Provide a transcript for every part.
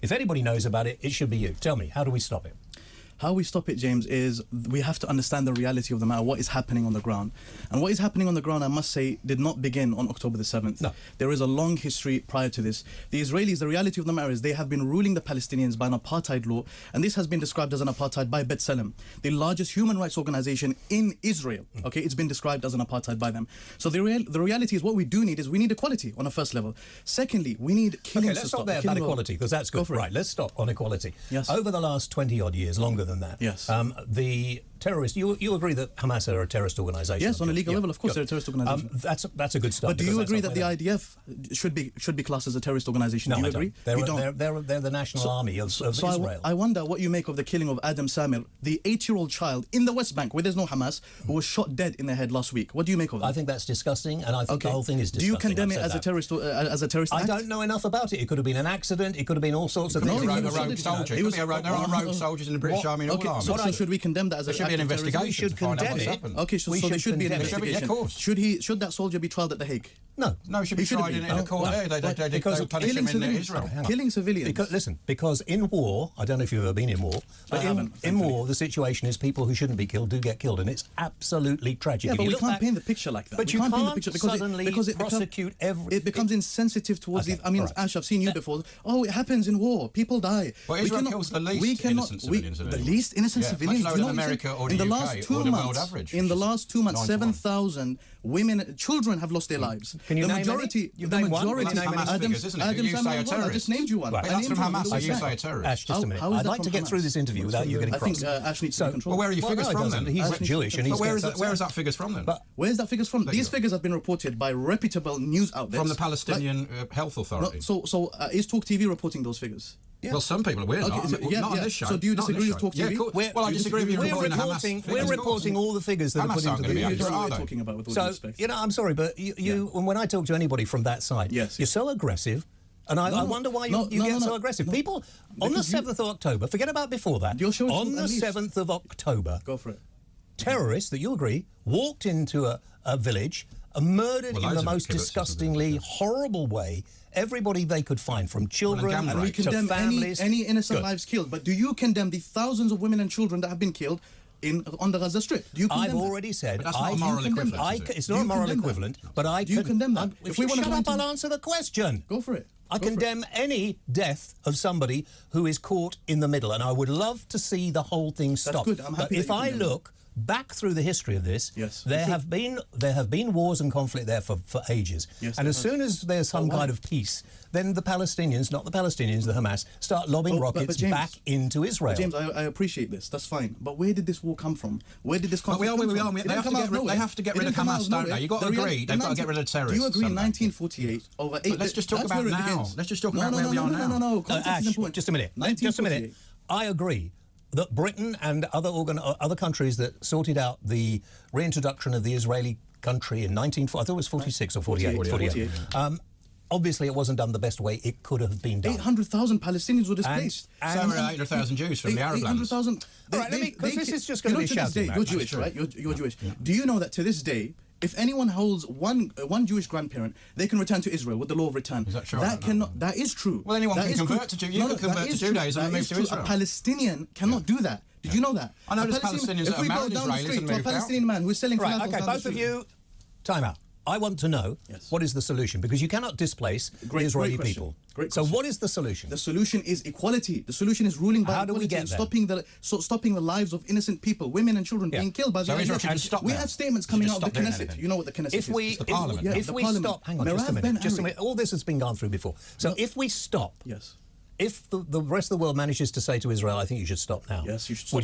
If anybody knows about it, it should be you. Tell me, how do we stop it? How we stop it, James, is we have to understand the reality of the matter, what is happening on the ground. And what is happening on the ground, I must say, did not begin on October the 7th. No. There is a long history prior to this. The Israelis, the reality of the matter is they have been ruling the Palestinians by an apartheid law, and this has been described as an apartheid by B'Tselem, the largest human rights organization in Israel. Okay, it's been described as an apartheid by them. So the reality is what we do need is we need equality on a first level. Secondly, we need killings let's to stop stop. there about equality, because that's good. Right, let's stop on equality. Yes. Over the last 20-odd years, longer than that, yes. The terrorists, you agree that Hamas are a terrorist organisation? Yes, on a legal level, of course, they're a terrorist organisation. That's a good start. But do you agree that the IDF should be classed as a terrorist organisation? No, do you agree? They're the national army of Israel. I wonder what you make of the killing of Adam Samir, the 8-year-old child in the West Bank, where there's no Hamas, who was shot dead in the head last week. What do you make of that? I think that's disgusting, and I think the whole thing is disgusting. Do you condemn it as a terrorist? I don't know enough about it. It could have been an accident. It could have been all sorts of things. There are rogue soldiers in the British Army and all armies. So should we condemn that as a should be an investigation? We should condemn it. Okay, so there should be an investigation. Of course. Should that soldier be tried at The Hague? No, he should be tried in a court there. Because of killing civilians. Killing civilians. Because in war, I don't know if you've ever been in war, but in war, the situation is people who shouldn't be killed do get killed, and it's absolutely tragic. Yeah, but we can't paint the picture like that. But you can't suddenly prosecute every... It becomes insensitive towards the... I mean, Ash, I've seen you before. Oh, it happens in war. People die. Well, Israel kills the least innocent civilians. The least innocent civilians. Much lower than America or the UK or the world average. In the last 2 months, 7,000 women, children have lost their lives. Can you name any? You've named one. Hamas figures, isn't it? You say a terrorist. I just named you one. But that's from Hamas, so you say a terrorist. Ash, just a minute. I'd like to get through this interview without you getting cross. I think Ash needs to be controlled. Well, where are your figures from then? He's Jewish and he's... Where is that figures from then? Where's that figures from? These figures have been reported by reputable news outlets. From the Palestinian Health Authority. So is Talk TV reporting those figures? Yeah. Well, some people are. We're not. Not on this show. So do you disagree with Talk TV? Yeah, well, I disagree with you reporting the Hamas figures. We're reporting all the figures that are put into the video. You don't know what you're talking about with all due respect. So, I'm sorry, but when I talk to anybody from that side, you're so aggressive. And I wonder why you get so aggressive. People, on the 7th of October, forget about before that, on the 7th of October, go for it. Terrorists, that you agree, walked into a village, murdered in the most disgustingly horrible way everybody they could find, from children and we condemn families. Any innocent lives killed. But do you condemn the thousands of women and children that have been killed on the Gaza Strip? Do you condemn I've already said that's not a moral equivalent. It's not a moral equivalent, but I do you condemn that? If we shut up, I'll answer the question. Go for it. I condemn any death of somebody who is caught in the middle, and I would love to see the whole thing stop. That's good. I'm happy. But if I look back through the history of this, there have been wars and conflict there for ages. Yes, and as soon as there's some kind of peace, then the Palestinians, not the Palestinians, the Hamas, start lobbing rockets back into Israel. James, I appreciate this. That's fine. But where did this war come from? Where did this conflict come from? They have to get rid of Hamas, don't they? You've got to agree. They've got to get rid of terrorists. Do you agree in 1948 over 8... Let's just talk about now. Let's just talk about where we are now. No. Ash, just a minute. Just a minute. I agree that Britain and other countries that sorted out the reintroduction of the Israeli country in I thought it was 46 or 48. Obviously, it wasn't done the best way it could have been done. 800,000 Palestinians were displaced. So were 800,000 Jews from the Arab lands. 800,000. All right, because this is just going to be shouting. You're Jewish, right? You're Jewish. Do you know that to this day, if anyone holds one Jewish grandparent, they can return to Israel with the law of return? Is that true? That is true. Well, anyone can convert to Judaism. You can convert to Judaism and move to Israel. A Palestinian cannot do that. Did you know that? I know there's Palestinians that are married Israelis and moved out. A Palestinian man who is selling Right, okay, both of you, time out. I want to know what is the solution, because you cannot displace the Israeli people. So what is the solution? The solution is equality. The solution is ruling by equality. How do we get there? Stopping the lives of innocent people, women and children being killed by the IDF. We have statements coming out of the Knesset. You know what the Knesset is? It's the parliament. If we stop, hang on just a minute. All this has been gone through before. So if we stop, if the rest of the world manages to say to Israel, I think you should stop now. Yes, you should stop.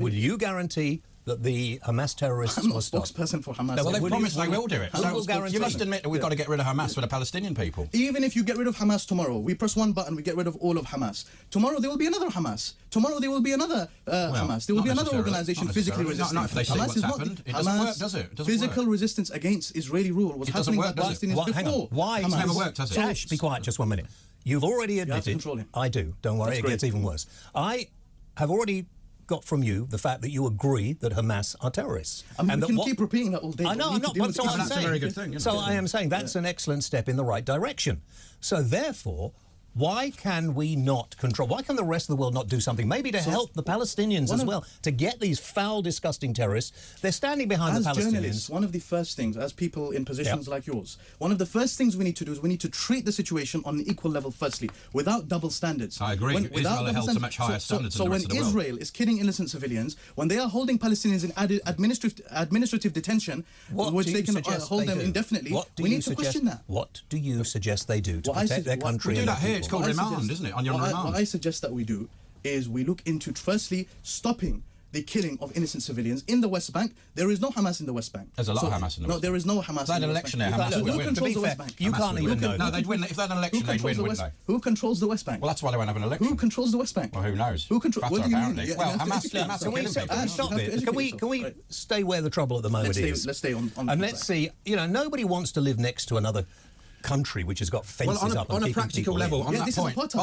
Would you guarantee that the Hamas terrorists will stop? I'm not a spokesperson for Hamas. Well, they promised they will do it. So you must admit that we've got to get rid of Hamas for the Palestinian people. Even if you get rid of Hamas tomorrow, we press one button, we get rid of all of Hamas. Tomorrow there will be another Hamas. Tomorrow there will be another Hamas. There will be another organisation physically resisting. Not if they see what's happened. It doesn't work, does it? Physical resistance against Israeli rule was happening by Palestinians before. Why? It's never worked, has it? Ash, be quiet just 1 minute. You've already admitted... I do. Don't worry, it gets even worse. I have already got from you the fact that you agree that Hamas are terrorists. I mean, we can keep repeating that all day. I know, but that's a very good thing. So I am saying that's an excellent step in the right direction. So therefore, Why can we not control? Why can the rest of the world not do something? Maybe to help the Palestinians as well, to get these foul, disgusting terrorists. They're standing behind the Palestinians. Journalists, one of the first things, as people in positions like yours, one of the first things we need to do is we need to treat the situation on an equal level, firstly, without double standards. I agree. Israel are held to much higher standards than the rest of the world. So when Israel is killing innocent civilians, when they are holding Palestinians in administrative detention, which they can hold them indefinitely, we need to question that. What do you suggest they do to protect their country? We do that here. It's called remand, isn't it? On your remand. What I suggest that we do is we look into, firstly, stopping the killing of innocent civilians in the West Bank. There is no Hamas in the West Bank. There's a lot of Hamas in the West Bank. No, there is no Hamas if they had an election there, Hamas would win. Who controls the West Bank? You can't even know. No, they'd win. If they had an election, they'd win, wouldn't they? Who controls the West Bank? Well, that's why they won't have an election. Who controls the West Bank? Well, who knows? Who controls? Fatah, apparently. Well, Hamas can we stop it? Can we stay where the trouble at the moment is? Let's stay on. And let's see. You know, nobody wants to live next to another country which has got fences up. On a practical level, on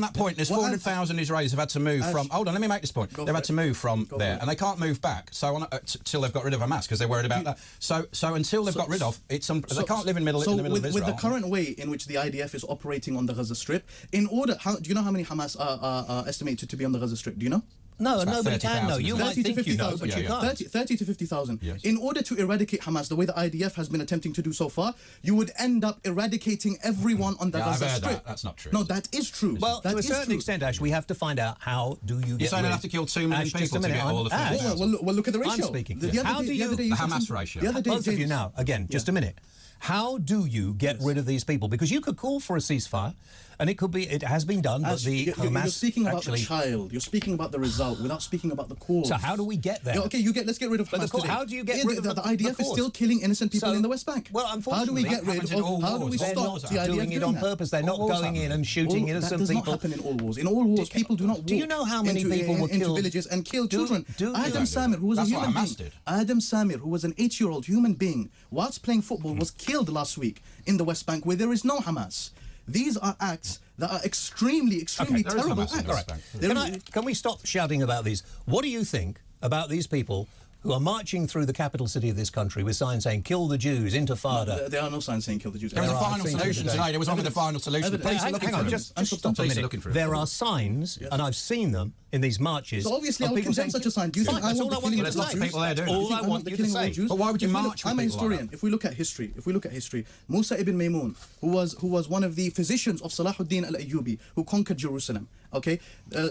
that point, there's 400,000 Israelis have had to move from. Hold on, let me make this point. They've had to move from there, and they can't move back. So till they've got rid of Hamas, because they're worried about that. So until they've got rid of it, they can't live in the middle of Israel. With the current way in which the IDF is operating on the Gaza Strip, do you know how many Hamas are estimated to be on the Gaza Strip? Do you know? No, nobody can know. You might think you know, but you can't. 30 to 50,000. Yes. In order to eradicate Hamas, the way the IDF has been attempting to do so far, you would end up eradicating everyone on the Gaza Strip. That's not true. No, that is true. Well, to a certain extent, Ash, we have to find out how do you get. You're saying they have to kill 2 million people to get all the things. Well, look at the ratio. I'm speaking. The Hamas ratio. Both of you now, again, just a minute. How do you get rid of these people? Because you could call for a ceasefire, and it has been done, but the Hamas you're speaking about the child. You're speaking about the result without speaking about the cause. So how do we get there? Okay, let's get rid of Hamas today. How do you get rid of the IDF is still killing innocent people in the West Bank. Well, unfortunately, how do we get rid of? How do we stop the IDF doing it on purpose? They're not going in and shooting innocent people. That does not happen in all wars. In all wars, people do not walk. Do you know how many people were killed into villages and kill children? Adam Samir, who was a human being. Adam Samir, who was an 8-year-old human being, whilst playing football, was killed last week in the West Bank, where there is no Hamas. These are acts that are extremely terrible acts. All right. Can we stop shouting about these? What do you think about these people who are marching through the capital city of this country with signs saying "Kill the Jews," Intifada? There are no signs saying "Kill the Jews." There was a final solution today. There was only the final solution. The police are looking for it. Just stop a minute. There are signs, and I've seen them in these marches. So obviously, I would condemn such a sign. Do you think I want the killing of Jews? Lots of people there doing it. All I want you to say. But why would you march with I'm a historian. If we look at history, Musa ibn Maymun, who was one of the physicians of Salahuddin al-Ayyubi, who conquered Jerusalem. Okay,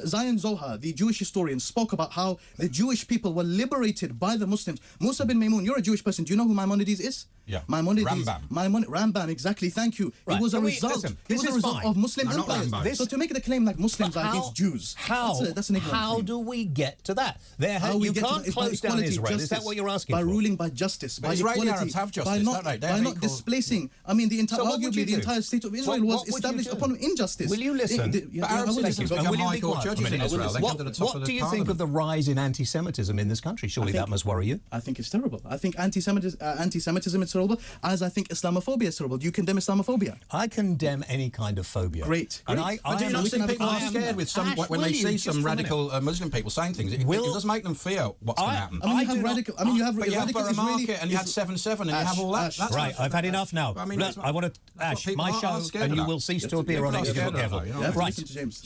Zion Zohar, the Jewish historian, spoke about how the Jewish people were liberated by the Muslims. Musa bin Maymun, you're a Jewish person. Do you know who Maimonides is? Yeah. Maimonides. Rambam, exactly. Thank you. Right. It was a result. It was a result of Muslim empire. So to make the claim like Muslims are against Jews, that's an ignorant How claim. do we get to that? You can't close down Israel. Is that what you're asking for? By ruling by justice, by Israeli Arabs have justice, by not displacing. I mean, the entire state of Israel was established upon injustice. Will you listen? But Arab citizens become high court judges in Israel. What do you think of the rise in anti-Semitism in this country? Surely that must worry you. I think it's terrible. I think anti-Semitism is terrible, as I think Islamophobia is terrible. Do you condemn Islamophobia? I condemn any kind of phobia. Great. But do you not think people are scared with when they see some radical Muslim people saying things? It does make them fear what's going to happen. I mean, you have radical. I mean, you have radical Israeli, and you had 7/7, and you have all that. Right, I've had enough now. I want to Ash my show, and you will cease to appear on Extra Level. Right.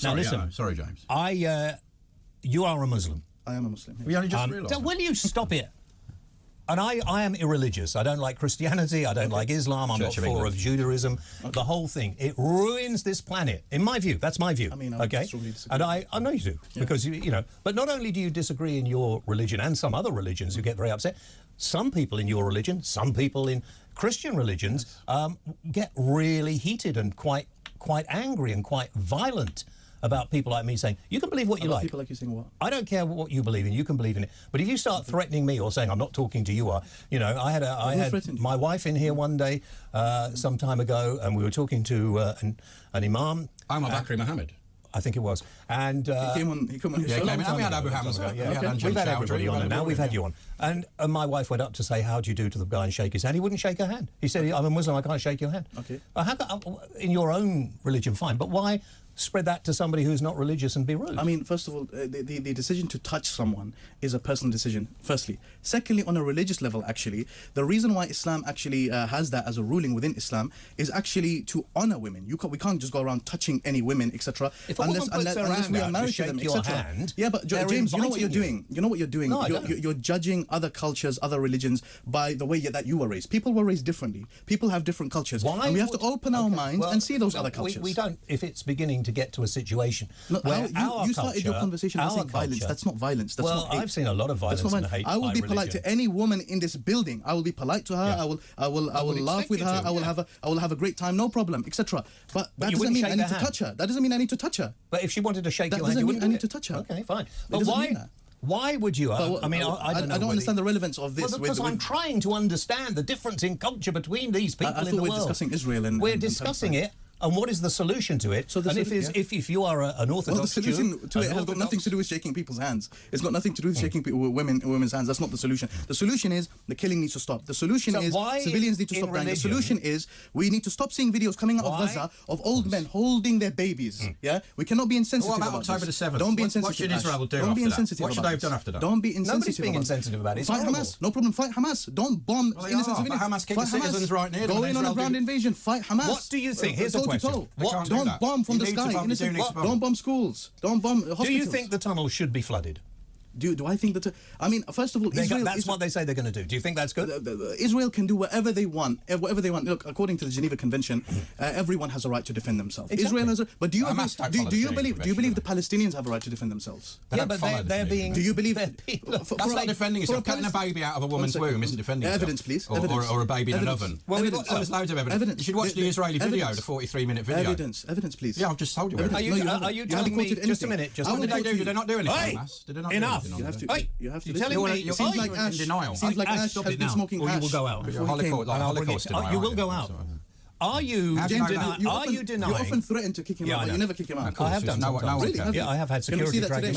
Now listen. Sorry, James. You are a Muslim. I am a Muslim. We only just realised. Will you stop it? And I am irreligious. I don't like Christianity. I don't like Islam. I'm not for of Judaism. The whole thing. It ruins this planet. In my view. That's my view. I mean, okay? And I know you do. Yeah. Because, you know, but not only do you disagree in your religion and some other religions who get very upset, some people in your religion, some people in Christian religions get really heated and quite angry and quite violent about people like me saying, you can believe what you like. People like you saying what? I don't care what you believe in. You can believe in it. But if you start threatening me or saying I'm not talking to you, you know, I had my wife in here one day some time ago, and we were talking to an imam. Omar Bakri Mohammed. I think it was. And he came on your show. We had Abu Hamza. We've had everybody on, and now we've had you on. And my wife went up to say, how do you do to the guy and shake his hand? He wouldn't shake her hand. He said, I'm a Muslim, I can't shake your hand. Okay. In your own religion, fine. But why spread that to somebody who's not religious and be rude? I mean, first of all, the decision to touch someone is a personal decision, firstly. Secondly, on a religious level, actually, the reason why Islam actually has that as a ruling within Islam is actually to honor women. We can't just go around touching any women, etc. unless we are married to them, etc. Yeah, but James, you know what you're doing? You know what you're doing? No, you're judging other cultures, other religions by the way that you were raised. People were raised differently. People have different cultures. And we have to open our minds and see those other cultures. We don't, if it's beginning to get to a situation where you started your conversation by saying violence. That's not violence. That's not hate. I've seen a lot of violence and hate. I will be polite to any woman in this building. I will be polite to her. I will laugh with her. I will have a great time, no problem, etc. But that doesn't mean I need to touch her. That doesn't mean I need to touch her. But if she wanted to shake your hand, you wouldn't I need to touch her. Okay, fine. But why would you? I mean, I don't understand the relevance of this. Well, because I'm trying to understand the difference in culture between these people in the world. We're discussing Israel and we're discussing it. And what is the solution to it? So if you are an Orthodox Jew... the solution to it has got nothing to do with shaking people's hands. It's got nothing to do with shaking women's hands. That's not the solution. The solution is the killing needs to stop. The solution is civilians need to stop dying. The solution is we need to stop seeing videos coming out of Gaza of old men holding their babies. Yeah, we cannot be insensitive about October the 7th? Don't be insensitive. What should Israel do Don't be insensitive. What should they have done after that? Don't be insensitive. Nobody's being insensitive about it. Fight Hamas. No problem. Fight Hamas. Don't bomb innocent civilians. Hamas keep the citizens right near them. Go in on a ground invasion. Fight Hamas. What do you think? Here's a question. Don't bomb from the sky. Don't bomb schools. Don't bomb hospitals. Do you think the tunnel should be flooded? Do I think that? I mean, first of all, that's what they say they're going to do. Do you think that's good? Israel can do whatever they want. Whatever they want. Look, according to the Geneva Convention, everyone has a right to defend themselves. Exactly. Israel has but do you believe the Palestinians have a right to defend themselves? Yeah, but they're being. Do you believe that's not defending yourself? Cutting a baby out of a woman's womb isn't defending yourself. Evidence, please. Or a baby in an oven. Well, there's loads of evidence. You should watch the Israeli video, the 43-minute video. Evidence, please. Yeah, I've just told you. Are you telling me? Just a minute. What did they do? Did they not do anything? Enough. You have to listen. Telling me, it seems like Ash, denial. Seems like Ash has been smoking hash. Or you will go out. You will go out. Are you denying? You often threaten to kick him out, but you never kick him out. I have done. Really? Yeah, I have had security drag him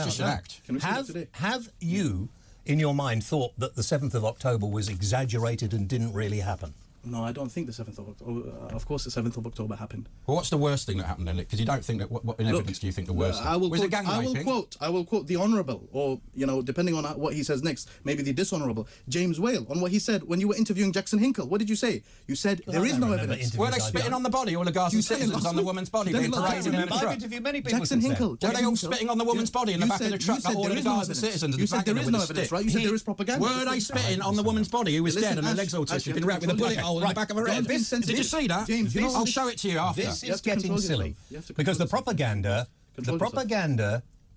out. Have you, in your mind, thought that the 7th of October was exaggerated and didn't really happen? No, I don't think the 7th of October. Of course, the 7th of October happened. Well, what's the worst thing that happened then? Because you don't think that. What in evidence do you think the worst? I will quote the Honourable, or depending on what he says next, maybe the Dishonourable James Whale on what he said when you were interviewing Jackson Hinkle. What did you say? You said there is no evidence. Were they spitting on the body, all the Gaza citizens on the woman's body being paraded in the truck? I've interviewed many people. Jackson Hinkle. Were they all spitting on the woman's body in the back of the truck? All the Gaza citizens. You said there is no evidence, right? You said there is propaganda. Were they spitting on the woman's body who was dead and her legs all twisted, been wrapped with a bullet hole in the back of her head? Did you see that? James, I'll show it to you after. This is getting silly because the propaganda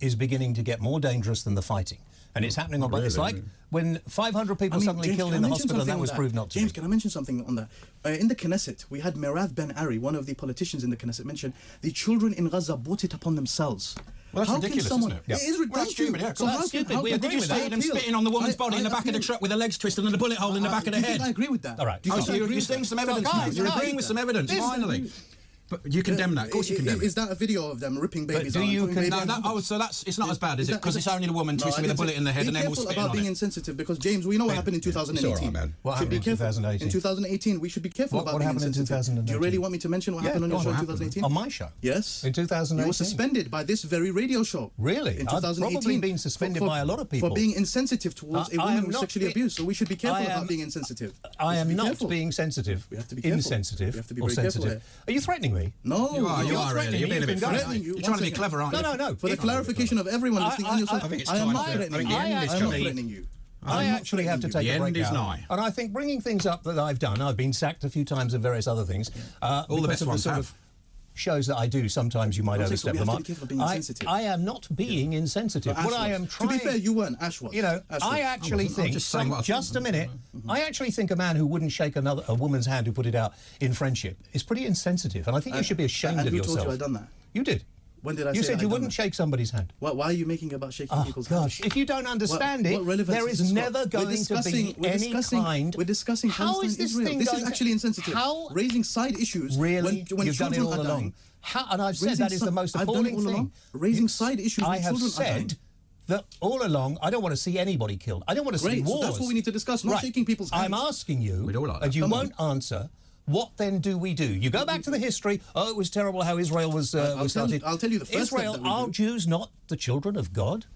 is beginning to get more dangerous than the fighting. And it's happening on. It's like when 500 people suddenly killed in the hospital, and that was proved not to be. James, can I mention something on that? In the Knesset, we had Merav Ben Ari, one of the politicians in the Knesset, mention the children in Gaza brought it upon themselves. Well, that's ridiculous, isn't it? It is ridiculous. Well, that's stupid, yeah. So that's stupid. Did you see them spitting on the woman's body in the back of the truck with the legs twisted and the bullet hole in the back of the head? I agree with that. All right. You're seeing some evidence now. You're agreeing with some evidence, finally. But you condemn that. Of course you condemn it. Is that a video of them ripping babies out? So it's not as bad, is it? Because it's only the woman twisted with a bullet in the head and then we'll spit on it. Be careful about being insensitive, because, James, we know what happened in 2018. It's all right, man. What happened in 2018? In 2018, we should be careful about being insensitive. What happened in 2018? Do you really want me to mention what happened on your show in 2018? On my show? Yes. In 2018? You were suspended by this very radio show. Really? In 2018. I've probably been suspended by a lot of people. For being insensitive towards a woman who was sexually abused. So we should be careful about being insensitive. I am not being sensitive. We have to be careful. Insensitive. We have to be or very sensitive. Are you threatening me? No. You are really. You're being a bit threatening. You're trying to be clever, aren't you? No. For the clarification of everyone listening on your side, I am not threatening you. I actually have to take a break now. And I think bringing things up that I've done, I've been sacked a few times and various other things. All the best ones have. Shows that I do, sometimes you might overstep the mark. I am not being insensitive. What I am trying... To be fair, you weren't. Ash was. I actually think... Just a minute. I actually think a man who wouldn't shake a woman's hand who put it out in friendship is pretty insensitive, and I think you should be ashamed of yourself. And who told you I'd done that? You did. When did I say You said you wouldn't that? shake somebody's hand. Why are you making about shaking people's hands? If you don't understand there is never going to be any kind... We're discussing how is this Israel. thing This is actually insensitive. How? Raising side issues Really? when You've done it all along. And I've said that is the most appalling thing. Raising side issues when children are dying. I have said that all along, I don't want to see anybody killed. I don't want to see wars. So that's what we need to discuss, not shaking people's hands. I'm asking you, and you won't answer, what then do we do? You go back to the history. Oh, it was terrible how Israel was started. I'll tell you the first Israel, are Jews not the children of God?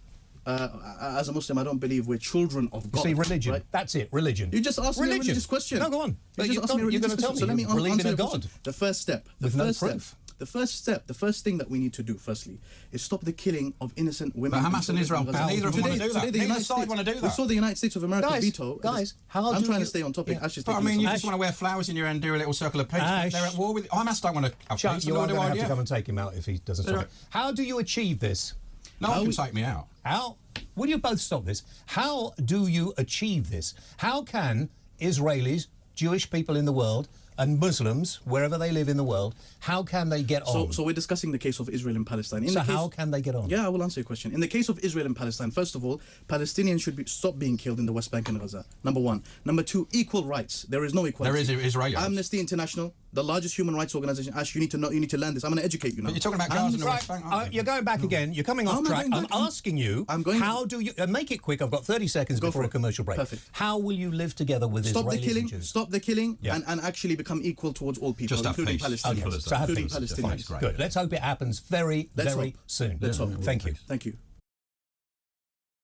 As a Muslim, I don't believe we're children of God. See, religion. Right? That's it, religion. You just asked me a religious question. No, go on. You're going to tell me. So let me believe in a God. The first step. The first thing that we need to do, firstly, is stop the killing of innocent women. But Hamas and Israel, neither of them want to do that. Neither side want to do that. We saw the United States of America veto. Guys, I'm trying to stay on topic. Yeah. But I mean, you just want to wear flowers in your hair and do a little circle of peace. They're at war with Hamas. Don't want to have peace. You are going to have to come and take him out if he doesn't stop it. How do you achieve this? No one can take me out. How? Will you both stop this? How do you achieve this? How can Israelis, Jewish people in the world, and Muslims, wherever they live in the world, how can they get on? So we're discussing the case of Israel and Palestine. How can they get on? Yeah, I will answer your question. In the case of Israel and Palestine, first of all, Palestinians should stop being killed in the West Bank and Gaza. Number one. Number two, equal rights. There is no equality. There is Israeli. Amnesty International, the largest human rights organization. Ash, you need to know. You need to learn this. I'm going to educate you now. But you're talking about Gaza and the West Bank, aren't you? You're going back again. You're coming off track. I'm asking you. How do you make it quick? I've got 30 seconds before a commercial break. Perfect. How will you live together with Israelis and Jews? Stop the killing, and actually become equal towards all people, including Palestinians. So have peace. Palestinians. Good. Let's hope it happens very soon. Let's hope. Thank you. Thank you.